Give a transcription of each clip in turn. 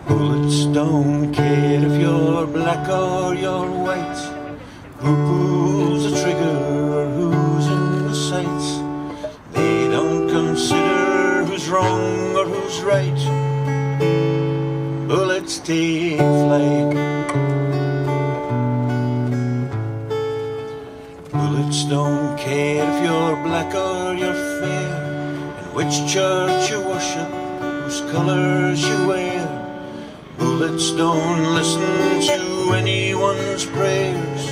Bullets don't care if you're black or you're white, who pulls the trigger or who's in the sights. They don't consider who's wrong or who's right. Bullets take flight. Bullets don't care if you're black or you're fair, in which church you worship, whose colours you wear. Bullets don't listen to anyone's prayers.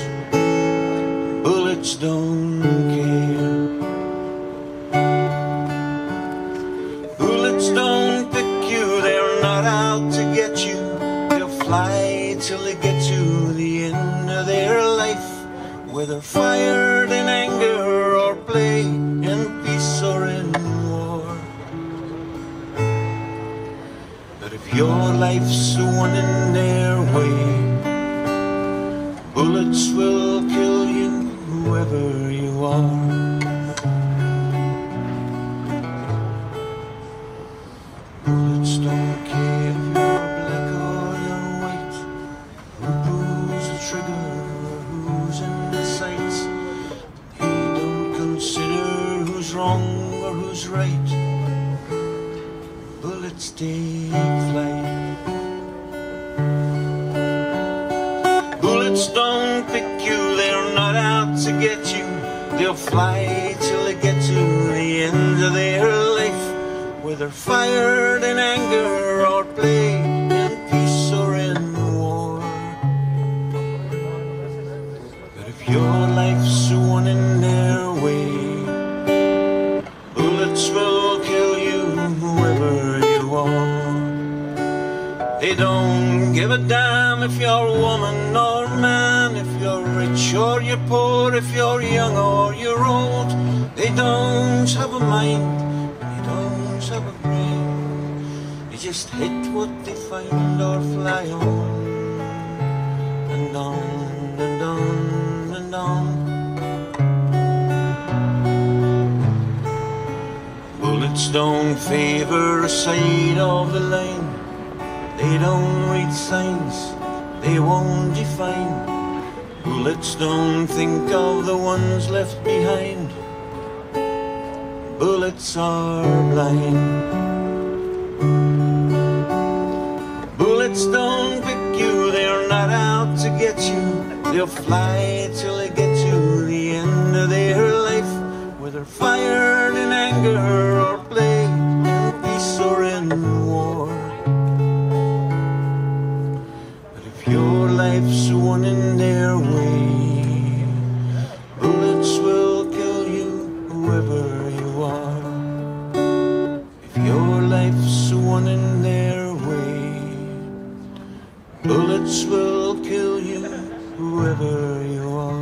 Bullets don't care. Bullets don't pick you, they're not out to get you. They'll fly till they get to the end of their life, whether fired in anger or play in peace or in war. But if your life's the one in their way, bullets will kill you, whoever you are. Bullets don't care if you're black or you're white, who pulls the trigger or who's in the sights. They don't consider who's wrong or who's right. Bullets take flight. Bullets don't pick you, they're not out to get you. They'll fly till they get to the end of their life, whether fired in anger or play in peace or in war. But if your life's the one in their way, bullets will kill you, whoever you are. They don't give a damn if you're woman or man, if you're rich or you're poor, if you're young or you're old. They don't have a mind, they don't have a brain. They just hit what they find or fly on and on and on and on. Bullets don't favor a side of the line. They don't read signs, they won't define. Bullets don't think of the ones left behind. Bullets are blind. Bullets don't pick you, they're not out to get you. They'll fly till they get to the end of their life, whether fired in anger or play in peace or in war. But if your life's the one in their way, bullets will kill you, whoever you are. If your life's the one in their way, bullets will kill you, whoever you are.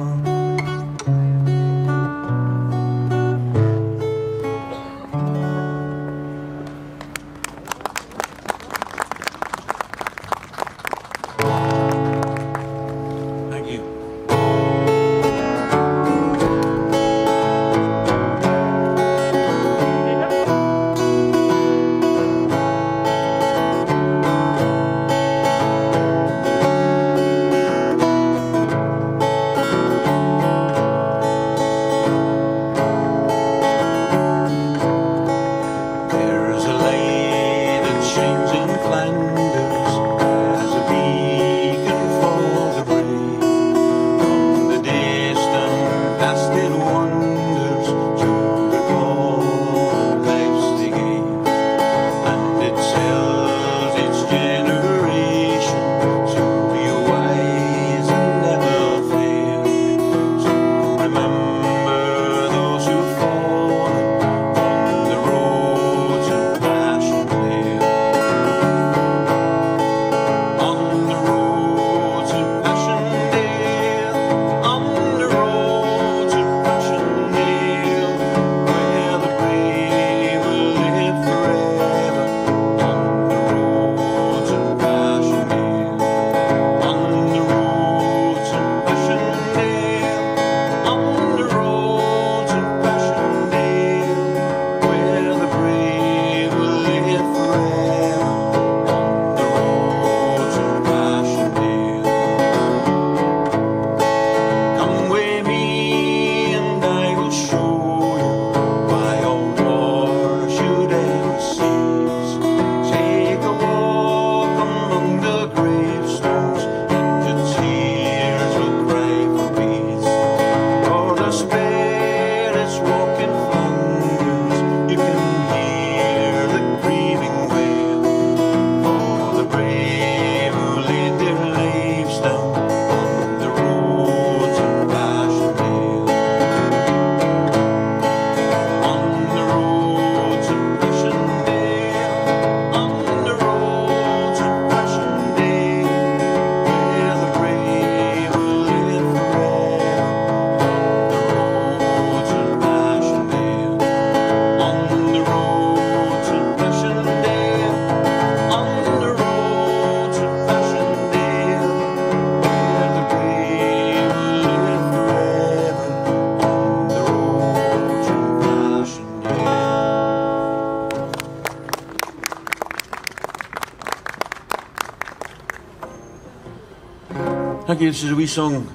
Thank you. This is a wee song.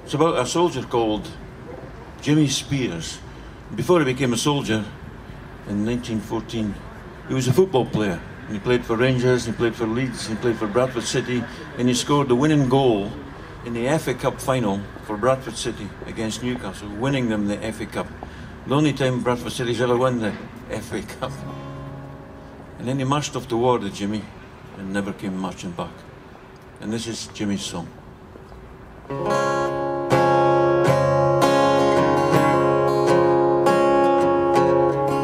It's about a soldier called Jimmy Spears. Before he became a soldier in 1914, he was a football player. And he played for Rangers, he played for Leeds, he played for Bradford City, and he scored the winning goal in the FA Cup final for Bradford City against Newcastle, winning them the FA Cup. The only time Bradford City's ever won the FA Cup. And then he marched off to war, the Jimmy, and never came marching back. And this is Jimmy's song.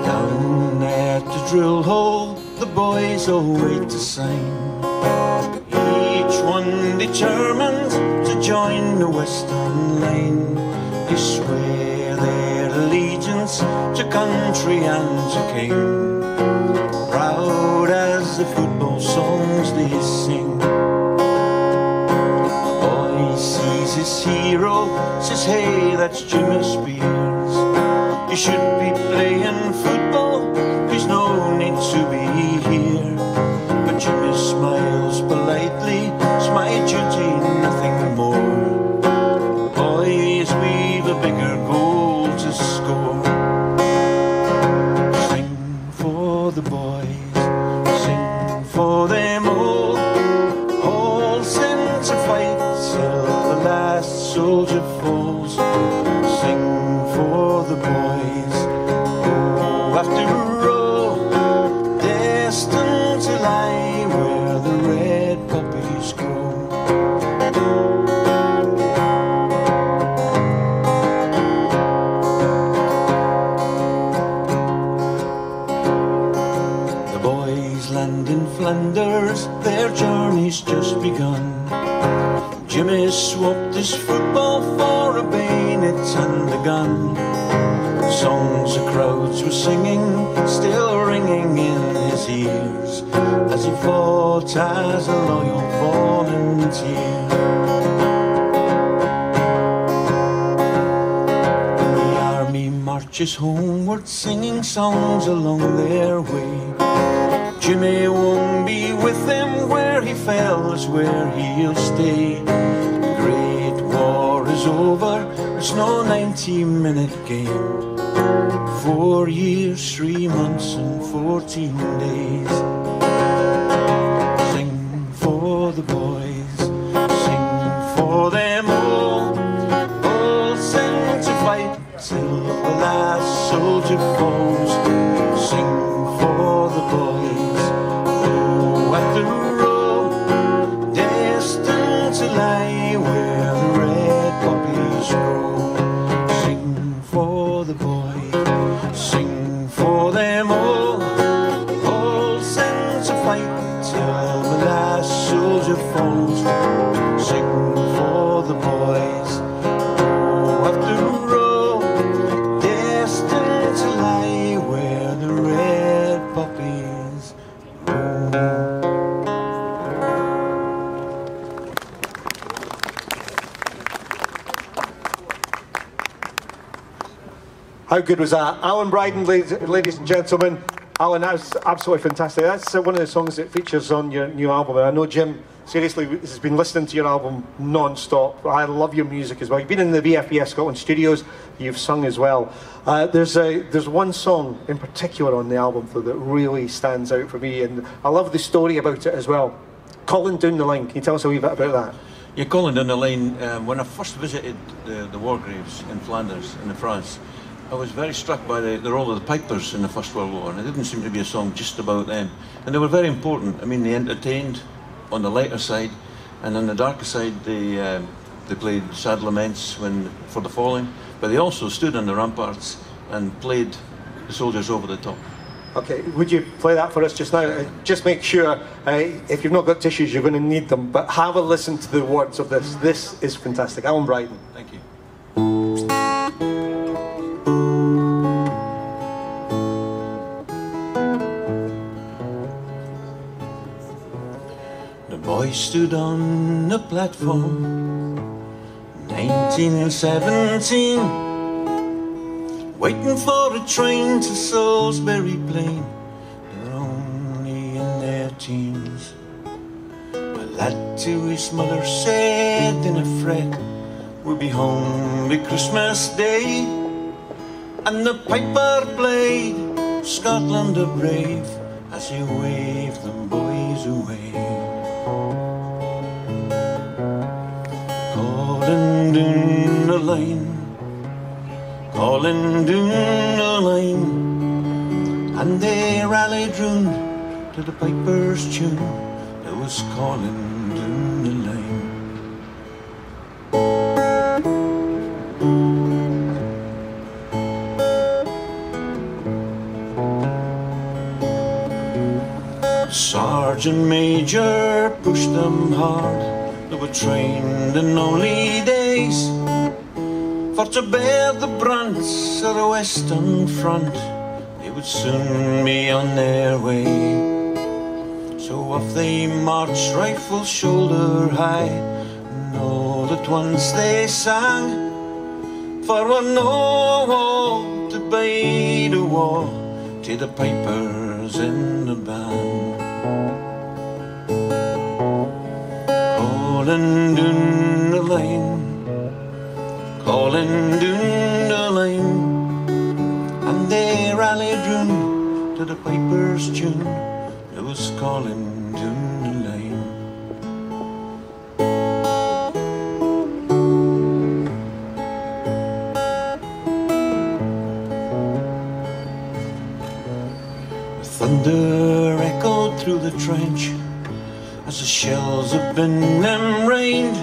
Down at the drill hole, the boys all wait to sign. Each one determined to join the Western Line. They swear their allegiance to country and to king, proud as the football songs they sing. The boy sees his hero, says, hey, that's Jimmy Spears. You should be playing football, there's no need to be here. But Jimmy smiles politely, it's my duty, nothing more. Boys, we've a bigger goal to score. Sing for the boys, sing for them all sent to fight till the last soldier falls. Sing for the boys, oh, after all, destined to lie where the red poppies grow. The boys land in Flanders, their journey's just begun. Jimmy swapped his football for a bayonet and a gun. Songs the crowds were singing, still ringing in his ears, as he fought as a loyal volunteer. And the army marches homeward, singing songs along their way. Jimmy won't be with them, where he fell is where he'll stay. The Great War is over, it's no 90-minute game. 4 years, 3 months and 14 days. Sing for the boys, sing for them all sent to fight till the last soldier falls. Sing for the boys, oh, after all, destined to lie where the red poppies grow. Sing for the boys, sing for them all sent to fight till the last soldier falls. Sing for the boys, oh, after all, destined to lie where the red poppies grow. How good was that? Alan Bryden, ladies and gentlemen. Alan, that's absolutely fantastic. That's one of the songs that features on your new album. And I know Jim, seriously, has been listening to your album non-stop. I love your music as well. You've been in the VFBS Scotland studios. You've sung as well. There's one song in particular on the album that really stands out for me. And I love the story about it as well. Calling Down the Line. Can you tell us a wee bit about that? Yeah, Calling Down the Line. When I first visited the war graves in Flanders, in France, I was very struck by the role of the pipers in the First World War, and it didn't seem to be a song just about them. And they were very important. I mean, they entertained on the lighter side, and on the darker side, they played sad laments for the fallen, but they also stood on the ramparts and played the soldiers over the top. Okay, would you play that for us just now? Just make sure, if you've not got tissues, you're going to need them, but have a listen to the words of this. This is fantastic. Alan Bryden. Thank you. The boy stood on the platform, 1917, waiting for a train to Salisbury Plain. They were only in their teens. Well, lad to his mother said in a fret, we'll be home by Christmas Day. And the piper played Scotland the Brave as he waved them boys away. Calling down the line, calling down the line, and they rallied round to the piper's tune that was calling down the line. Sergeant Major pushed them hard. They were trained in only days for to bear the brunts of the Western Front. They would soon be on their way. So off they marched, rifle shoulder high, and all at once they sang, for we're no war to bide a war, to the pipers in the band. Calling down the line, calling down the line, and they rallied round to the piper's tune that was calling down the line. The thunder echoed through the trench as the shells had been them rained,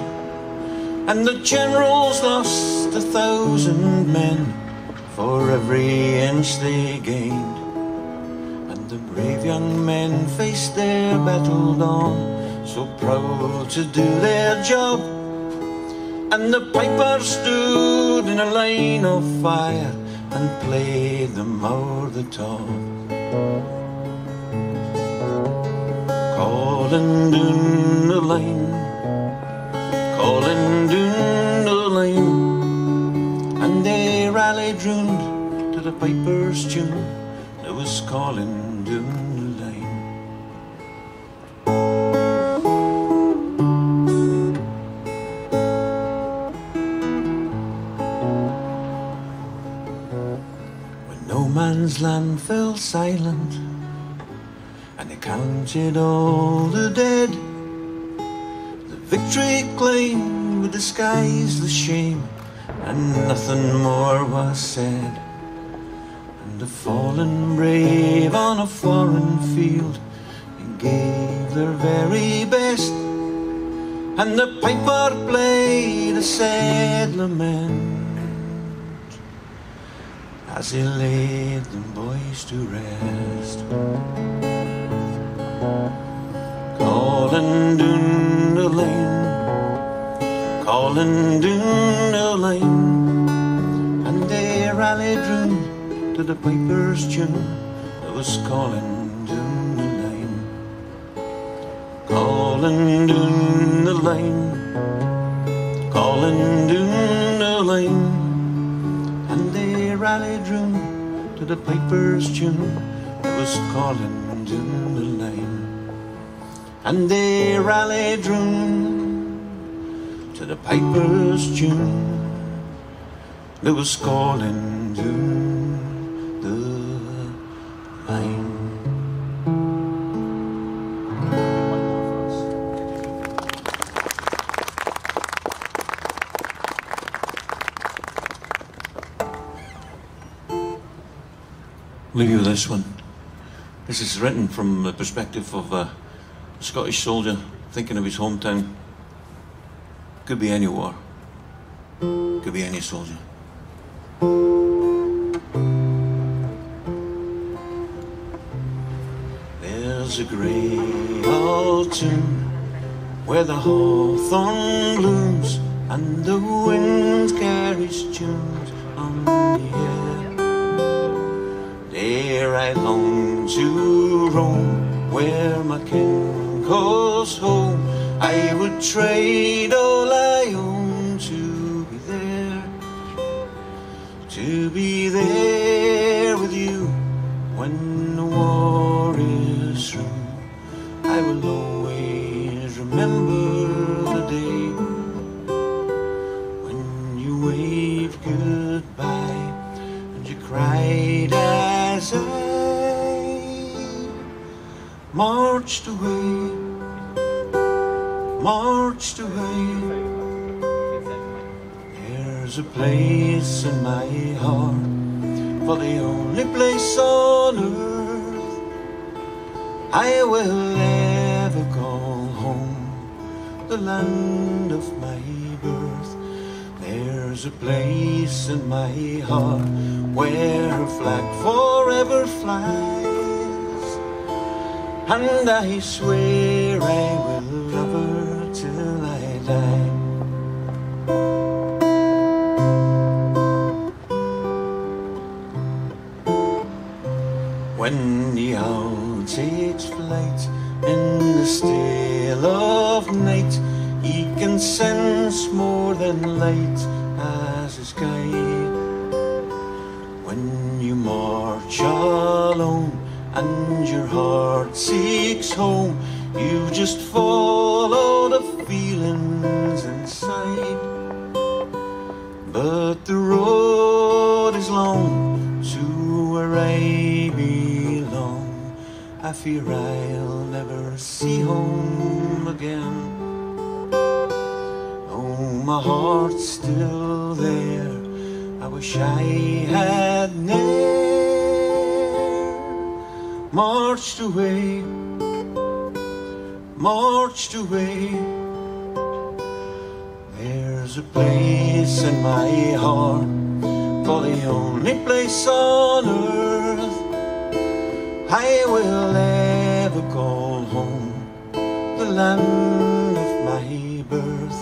and the generals lost 1,000 men for every inch they gained. And the brave young men faced their battle dawn, so proud to do their job, and the pipers stood in a line of fire and played them o'er the top. Calling down the line, calling down the line, and they rallied round to the piper's tune that was calling down the line. When no man's land fell silent and they counted all the dead, the victory claimed would disguise the shame, and nothing more was said. And the fallen brave on a foreign field, they gave their very best, and the piper played a sad lament as he laid them boys to rest. Calling down the lane, calling down the lane, and they rallied round to the piper's tune that was calling down the lane. Calling down the lane, calling down the lane, and they rallied round to the piper's tune that was calling down the lane. And they rallied round to the piper's tune that was calling down the line. Leave you with this one. This is written from the perspective of a Scottish soldier thinking of his hometown. Could be any war, could be any soldier. There's a grey old tomb where the hawthorn blooms and the wind carries tunes on the air. There I long to roam, where my king calls home. I would trade all I own to be there with you when the war is through. I will always remember marched away, marched away. There's a place in my heart for the only place on earth I will ever call home, the land of my birth. There's a place in my heart where her flag forever flies, and I swear I will love her till I die. When the owl takes flight in the still of night, he can sense more than light as his guide. When you march alone and your heart seeks home, you just follow the feelings inside. But the road is long to where I belong. I fear I'll never see home again. Oh, my heart's still there. I wish I had never marched away, marched away. There's a place in my heart for the only place on earth I will ever call home, the land of my birth.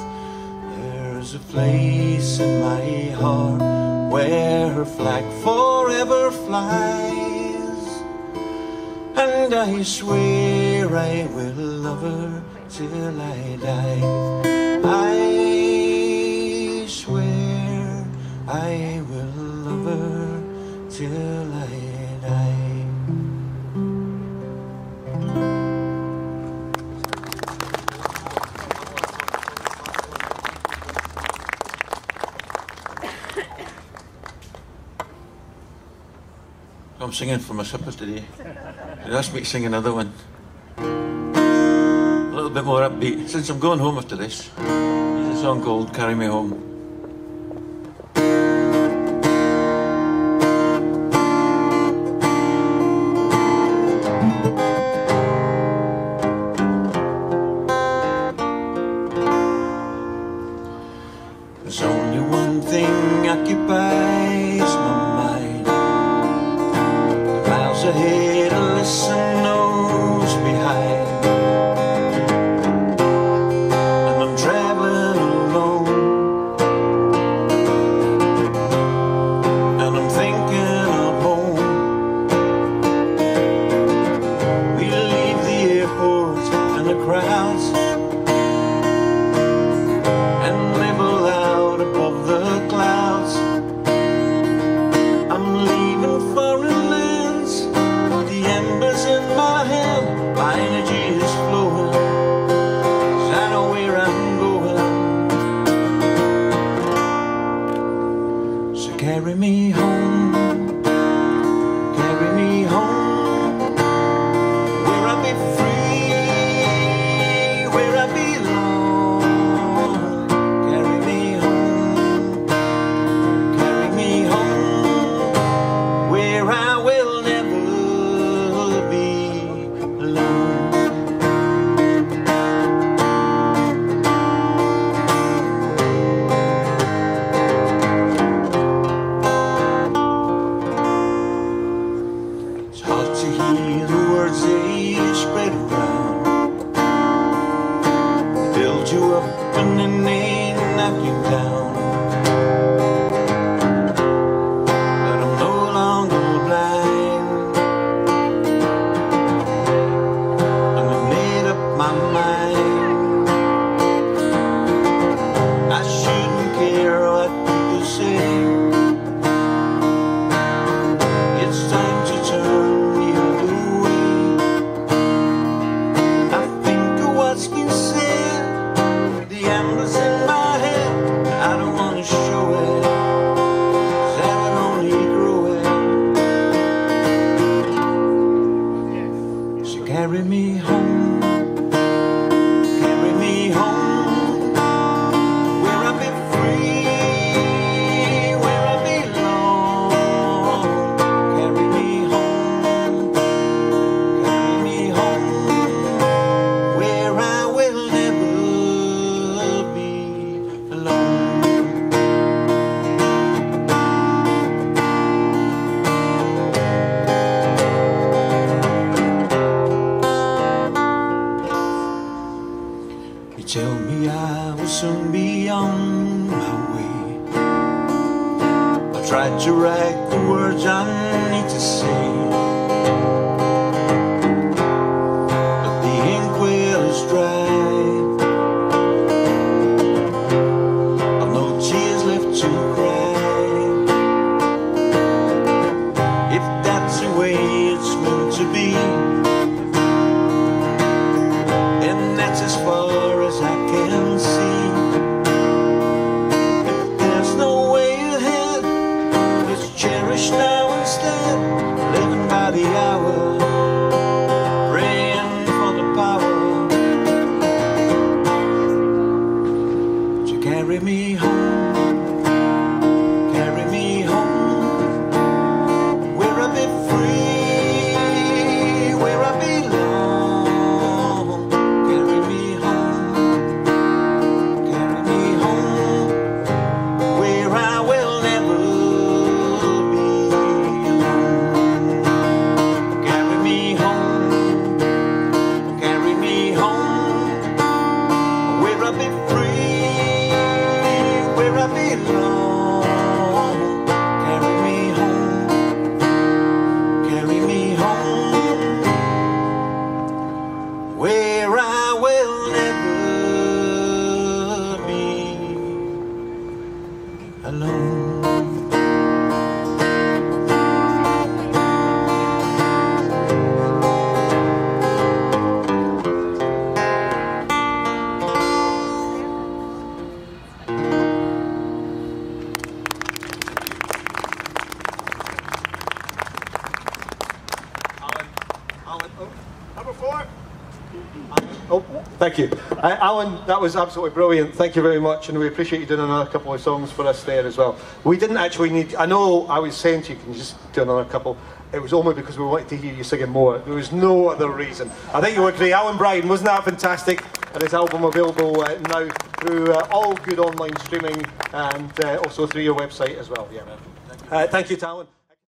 There's a place in my heart where her flag forever flies, and I swear I will love her till I die. I swear I will love her till I die. I'm singing for my supper today. They asked me to sing another one. A little bit more upbeat, since I'm going home after this. There's a song called Carry Me Home. There's only one thing occupies my mind. Miles ahead, a listen nose behind, and I'm traveling alone, and I'm thinking of home. We leave the airport and the crowds, and level out above the clouds. I'm leaving foreign lands, the embers in my hand, my energy is flowing, 'cause I know where I'm going. So carry me home, carry me home, where I be free, where I belong. Carry me home, carry me home, where I will never be alone. So carry me home, carry me home, where I'll be free, where I belong. Carry me home, carry me home, where I will never be alone. You tell me I will soon be on my way. I tried to write the words I need to say, but the ink well is dry. I've no tears left to cry. If that's the way it's meant to be, and that's as far as I can see. If there's no way ahead, let's cherish now instead, living by the hour, praying for the power to carry me home, carry me home, where I'll be free, where I belong. Carry me home, carry me home, where I will never be alone. Carry me home, carry me home, where I'll be free, where I belong. Carry me home, carry me home, where I will never be alone. Alan, number 4. Oh, thank you. Alan, that was absolutely brilliant. Thank you very much, and we appreciate you doing another couple of songs for us there as well. We didn't actually need, I know I was saying to you, can you just do another couple? It was only because we wanted to hear you singing more. There was no other reason. I think you were great. Alan Bryden, wasn't that fantastic? And his album available now through all good online streaming and also through your website as well. Yeah. Thank you to Alan.